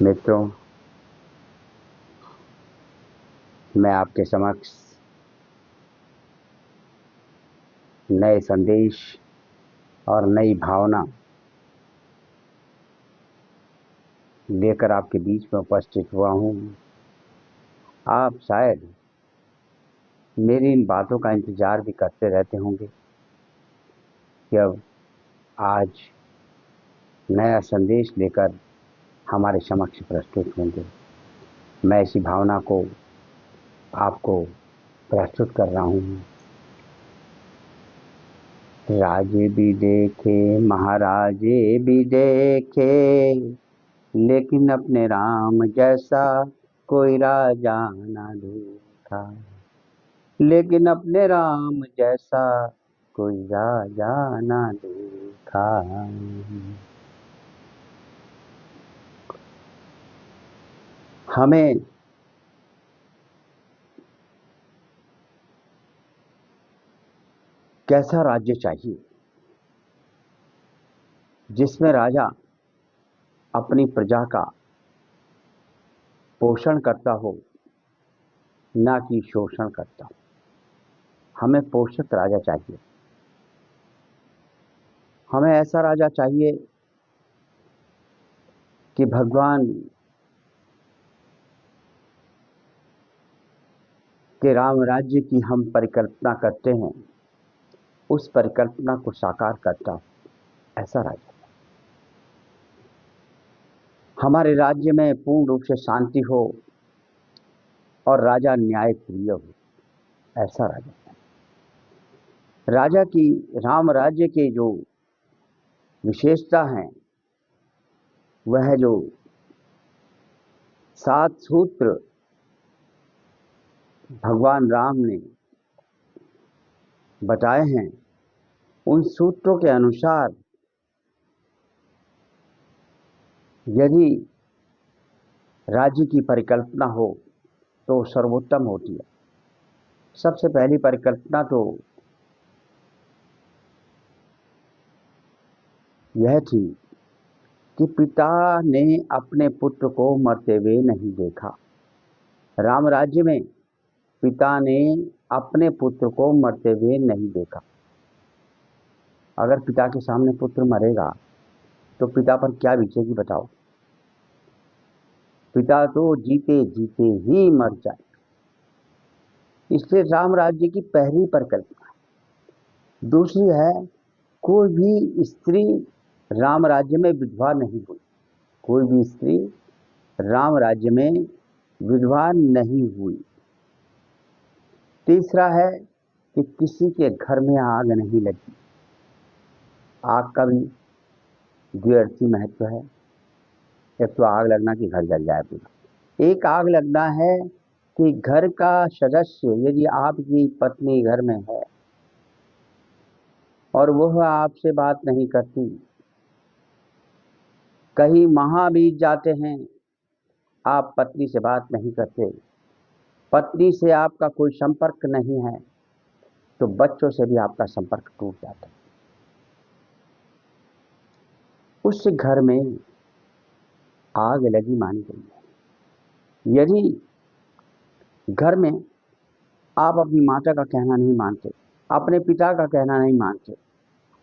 मित्रों, मैं आपके समक्ष नए संदेश और नई भावना लेकर आपके बीच में उपस्थित हुआ हूँ। आप शायद मेरी इन बातों का इंतजार भी करते रहते होंगे कि अब आज नया संदेश लेकर हमारे समक्ष प्रस्तुत होंगे। मैं इसी भावना को आपको प्रस्तुत कर रहा हूँ। राजे भी देखे, महाराजे भी देखे, लेकिन अपने राम जैसा कोई राजा ना देखा। लेकिन अपने राम जैसा कोई राजा ना देखा। हमें कैसा राज्य चाहिए जिसमें राजा अपनी प्रजा का पोषण करता हो, ना कि शोषण करता हो। हमें पोषक राजा चाहिए। हमें ऐसा राजा चाहिए कि भगवान के राम राज्य की हम परिकल्पना करते हैं, उस परिकल्पना को साकार करता हो, ऐसा राजा। हमारे राज्य में पूर्ण रूप से शांति हो और राजा न्याय प्रिय हो, ऐसा राजा। राजा की राम राज्य के जो विशेषता है, वह जो 7 सूत्र भगवान राम ने बताए हैं, उन सूत्रों के अनुसार यदि राज्य की परिकल्पना हो तो सर्वोत्तम होती है। सबसे पहली परिकल्पना तो यह थी कि पिता ने अपने पुत्र को मरते हुए नहीं देखा। राम राज्य में पिता ने अपने पुत्र को मरते हुए नहीं देखा। अगर पिता के सामने पुत्र मरेगा तो पिता पर क्या बीतेगी बताओ। पिता तो जीते जीते ही मर जाए। इसलिए राम राज्य की पहली परिकल्पना। दूसरी है, कोई भी स्त्री राम राज्य में विधवा नहीं हुई। कोई भी स्त्री राम राज्य में विधवा नहीं हुई। तीसरा है कि किसी के घर में आग नहीं लगी। आग का भी द्व्यर्थी महत्व है। एक तो आग लगना कि घर जल जाए पूरा। एक आग लगना है कि घर का सदस्य, यदि आपकी पत्नी घर में है और वह आपसे बात नहीं करती, कहीं माह बीत जाते हैं, आप पत्नी से बात नहीं करते, पत्नी से आपका कोई संपर्क नहीं है, तो बच्चों से भी आपका संपर्क टूट जाता है। उस घर में आग लगी मानी गई है। यदि घर में आप अपनी माता का कहना नहीं मानते, अपने पिता का कहना नहीं मानते,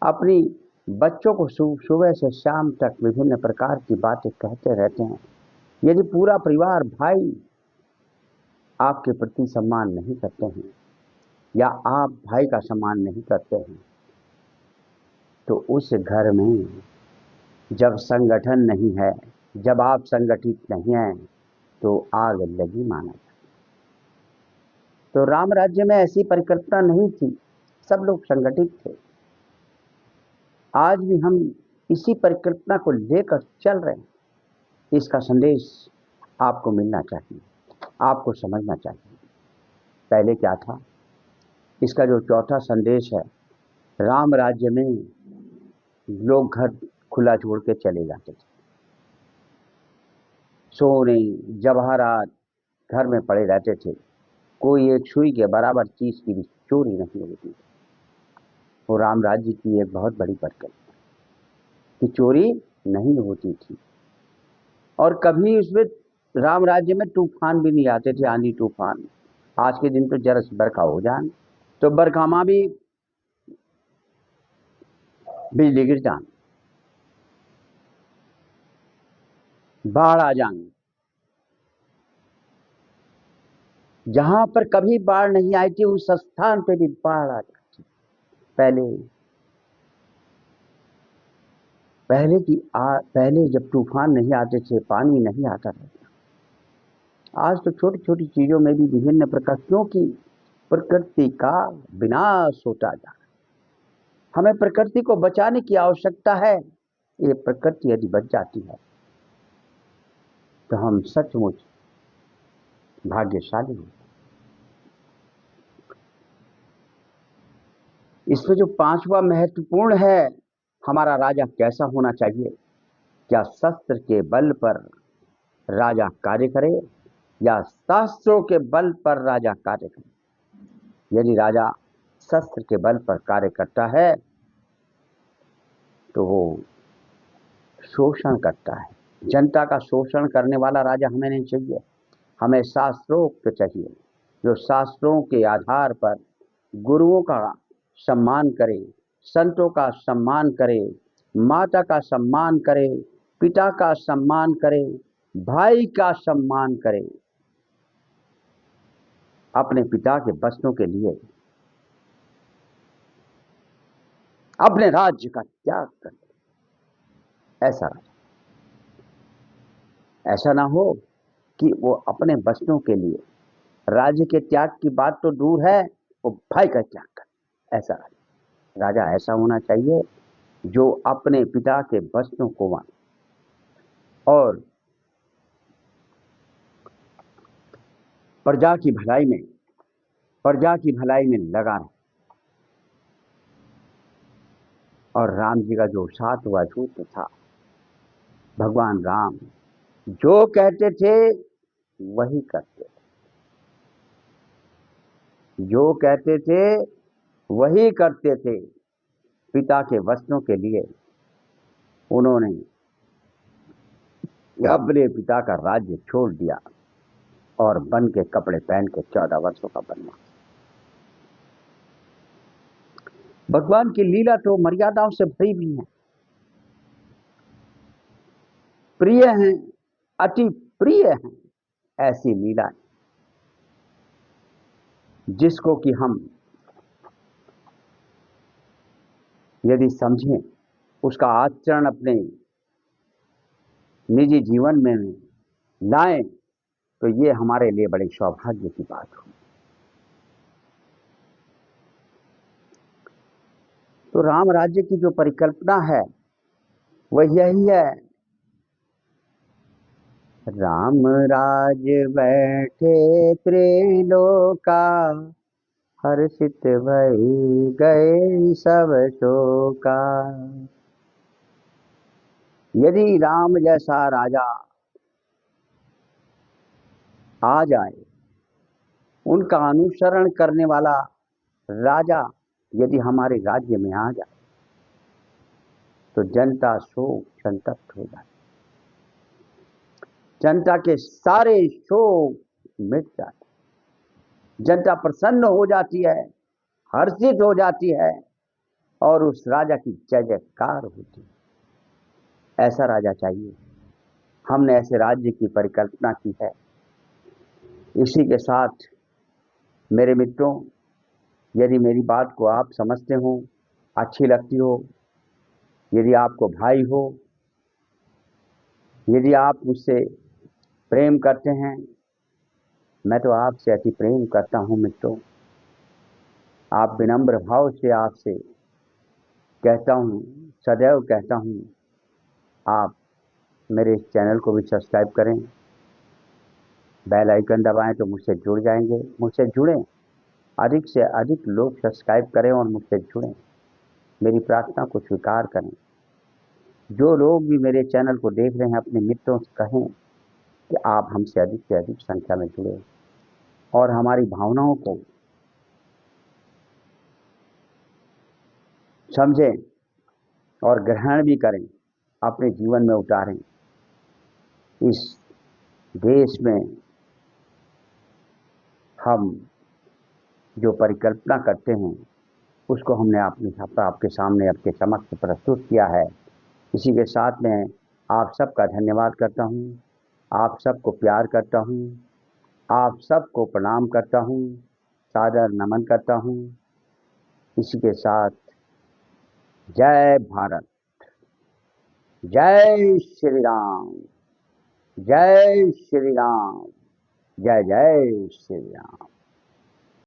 अपनी बच्चों को सुबह से शाम तक विभिन्न प्रकार की बातें कहते रहते हैं, यदि पूरा परिवार भाई आपके प्रति सम्मान नहीं करते हैं या आप भाई का सम्मान नहीं करते हैं, तो उस घर में जब संगठन नहीं है, जब आप संगठित नहीं हैं, तो आग लगी माना जाए। तो राम राज्य में ऐसी परिकल्पना नहीं थी, सब लोग संगठित थे। आज भी हम इसी परिकल्पना को लेकर चल रहे हैं। इसका संदेश आपको मिलना चाहिए, आपको समझना चाहिए। पहले क्या था? इसका जो चौथा संदेश है, राम राज्य में लोग घर खुला छोड़ के चले जाते थे। सोने जवाहरात घर में पड़े रहते थे। कोई एक सुई के बराबर चीज की भी चोरी नहीं होती। वो राम राज्य की एक बहुत बड़ी परिकल्पना कि चोरी नहीं होती थी। और कभी उसमें राम राज्य में तूफान भी नहीं आते थे, आंधी तूफान। आज के दिन तो जरा सी बरखा हो जाए तो बरखा में भी बिजली गिर जाए, बाढ़ आ जाए। जहां पर कभी बाढ़ नहीं आई थी उस स्थान पे भी बाढ़ आ जाती। पहले पहले पहले जब तूफान नहीं आते थे, पानी नहीं आता था। आज तो छोटी छोटी चीजों में भी विभिन्न प्रकार, क्योंकि प्रकृति का विनाश होता जा रहा है। हमें प्रकृति को बचाने की आवश्यकता है। ये प्रकृति यदि बच जाती है तो हम सचमुच भाग्यशाली हैं। इसमें जो पांचवा महत्वपूर्ण है, हमारा राजा कैसा होना चाहिए। क्या शस्त्र के बल पर राजा कार्य करे या शास्त्रों के बल पर राजा कार्य करे। यदि राजा शस्त्र के बल पर कार्य करता है तो वो शोषण करता है। जनता का शोषण करने वाला राजा हमें नहीं चाहिए। हमें शास्त्रोक्त चाहिए, जो शास्त्रों के आधार पर गुरुओं का सम्मान करे, संतों का सम्मान करे, माता का सम्मान करे, पिता का सम्मान करे, भाई का सम्मान करे, अपने पिता के वचनों के लिए अपने राज्य का त्याग करे। ऐसा ना हो कि वो अपने वचनों के लिए, राज्य के त्याग की बात तो दूर है, वो भाई का त्याग करे। ऐसा राजा ऐसा होना चाहिए जो अपने पिता के वचनों को माने और प्रजा की भलाई में लगा रहे। और राम जी का जो सातवां सूत्र था, भगवान राम जो कहते थे वही करते थे, जो कहते थे वही करते थे। पिता के वचनों के लिए उन्होंने अपने पिता का राज्य छोड़ दिया और वन के कपड़े पहन के 14 वर्षों का बनवास। भगवान की लीला तो मर्यादाओं से भरी भी है, प्रिय हैं, अति प्रिय हैं। ऐसी लीला जिसको कि हम यदि समझें, उसका आचरण अपने निजी जीवन में लाएं तो ये हमारे लिए बड़े सौभाग्य की बात हो। तो राम राज्य की जो परिकल्पना है वह यही है, राम राज बैठे त्रिलोका, हर्षित भई गए सब शोका। यदि राम जैसा राजा आ जाए, उनका अनुसरण करने वाला राजा यदि हमारे राज्य में आ जाए तो जनता शोक संतप्त हो जाए, जनता के सारे शोक मिट जाते, जनता प्रसन्न हो जाती है, हर्षित हो जाती है और उस राजा की जय जयकार होती है। ऐसा राजा चाहिए। हमने ऐसे राज्य की परिकल्पना की है। इसी के साथ मेरे मित्रों, यदि मेरी बात को आप समझते हो, अच्छी लगती हो, यदि आपको भाई हो, यदि आप मुझसे प्रेम करते हैं, मैं तो आपसे अति प्रेम करता हूं मित्रों। आप विनम्र भाव से आपसे कहता हूं, सदैव कहता हूं, आप मेरे इस चैनल को भी सब्सक्राइब करें, बेल आइकन दबाएं तो मुझसे जुड़ जाएंगे। मुझसे जुड़ें, अधिक से अधिक लोग सब्सक्राइब करें और मुझसे जुड़ें। मेरी प्रार्थना को स्वीकार करें। जो लोग भी मेरे चैनल को देख रहे हैं, अपने मित्रों से कहें कि आप हमसे अधिक से अधिक संख्या में जुड़े और हमारी भावनाओं को समझें और ग्रहण भी करें, अपने जीवन में उतारें। इस देश में हम जो परिकल्पना करते हैं उसको हमने आपके सामने आपके समक्ष प्रस्तुत किया है। इसी के साथ में आप सबका धन्यवाद करता हूँ, आप सबको प्यार करता हूँ, आप सबको प्रणाम करता हूँ, सादर नमन करता हूँ। इसी के साथ जय भारत, जय श्री राम, जय श्री राम, जय जय श्री राम।